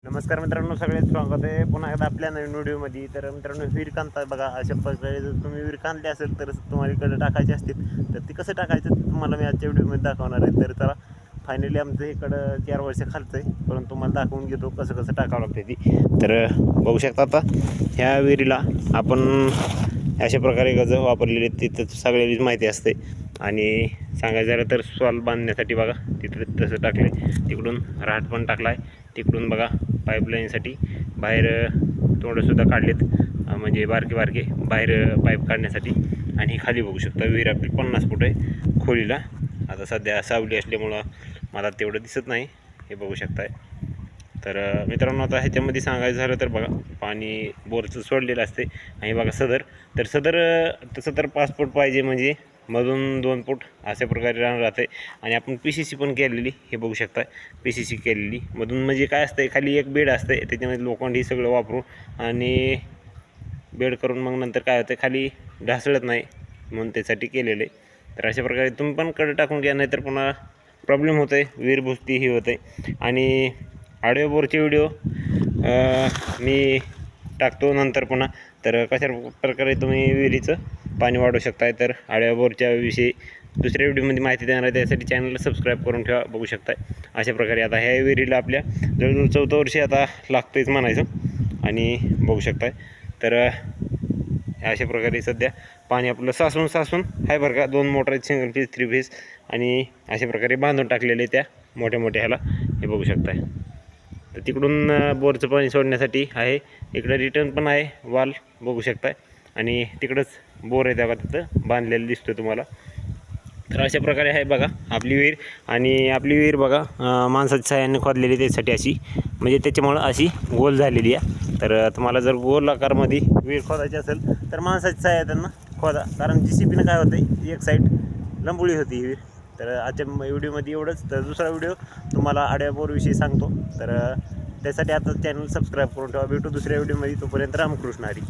नमस्कार मित्रांनो, सगळे स्वागत आहे पुन्हा एकदा आपल्या नवीन व्हिडिओमध्ये. तर मित्रांनो, विहीर कांता बघा. अशा प्रकारे जर तुम्ही विहीर कांदली असेल तर तुम्हाला इकडे टाकायचे असतील तर ती कसं टाकायचं तुम्हाला मी आजच्या व्हिडिओमध्ये दाखवणार आहे. तर चला, फायनली आमचं इकडं 4 वर्ष खालचं आहे, परंतु तुम्हाला दाखवून घेतो कसं कसं टाकावं लागते ती. तर बघू शकता आता ह्या विहिरीला आपण अशा प्रकारे गज वापरलेले तिथं सगळ्याचीच माहिती असते. आणि सांगायचं झालं तर सॉल बांधण्यासाठी बघा तिथे तसं टाकले, तिकडून राहट पण टाकला आहे, तिकडून बघा पाईपलाईनसाठी बाहेर तोंडंसुद्धा काढलेत, म्हणजे बारके बारके बाहेर पाईप काढण्यासाठी. आणि खाली बघू शकता विहीर आपली 50 फूट आहे खोलीला. आता सध्या सावली असल्यामुळं मला तेवढं दिसत नाही, हे बघू शकताय. तर मित्रांनो, आता ह्याच्यामध्ये सांगायचं झालं तर बघा पाणी बोरचं सोडलेलं असते. आणि बघा सदर तसं तर 5 फूट पाहिजे, म्हणजे मधून 2 फूट अशा प्रकारे राहून राहते. आणि आपण PCC पण केलेली, हे बघू शकता PCC केलेली मधून. म्हणजे काय असतं, खाली एक बेड असते, त्याच्यामध्ये लोखंड ही सगळं वापरून आणि बेड करून मग नंतर काय होतं खाली ढासळत नाही म्हणून त्यासाठी केलेलं आहे. तर अशा प्रकारे तुम्ही पण कडे टाकून घ्या, नाही तर पुन्हा प्रॉब्लेम होतं आहे, विहीर बुजती ही होते. आणि ऑडिओ बोरचे व्हिडिओ मी टाकतो नंतर पुन्हा. तर कशा प्रकारे तुम्ही विहिरीचं पाणी वाढवू शकताय, तर ऑडिओ बोरच्या विषयी दुसऱ्या व्हिडिओमध्ये माहिती देणार आहे. त्यासाठी चॅनलला सबस्क्राईब करून ठेवा, बघू शकताय. अशा प्रकारे आता ह्या विहिरीला आपल्या जवळजवळ 4थं वर्षी आता लागतंच म्हणायचं. आणि बघू शकताय तर अशा प्रकारे सध्या पाणी आपलं साचून आहे बरं का. 2 मोटर आहेत, सिंगल फेज 3 फेज, आणि अशा प्रकारे बांधून टाकलेले त्या मोठ्या मोठ्या ह्याला, हे बघू शकताय. तर तिकडून बोरचं पाणी सोडण्यासाठी आहे, इकडं रिटर्न पण आहे वाल, बघू शकताय. आणि तिकडंच बोर आहे तेव्हा तिथं बांधलेलं दिसतो तुम्हाला. तर अशा प्रकारे आहे बघा आपली विहीर. आणि आपली विहीर बघा माणसाच्या सहाय्याने खोदलेली, त्यासाठी अशी, म्हणजे त्याच्यामुळं अशी गोल झालेली आहे. तर तुम्हाला जर गोल आकारमध्ये विहीर खोदायची असेल तर माणसाच्या सहाय्याने खोदा, कारण JCBनं काय होतं एक साईड लंबुळी होती ही विहीर. तर आजच्या व्हिडिओमध्ये एवढंच. तर दुसरा व्हिडिओ तुम्हाला ऑडिओ बोरविषयी सांगतो. तर त्यासाठी आता चॅनल सबस्क्राईब करून ठेवा. भेटू दुसऱ्या व्हिडिओमध्ये, तोपर्यंत रामकृष्ण हरी.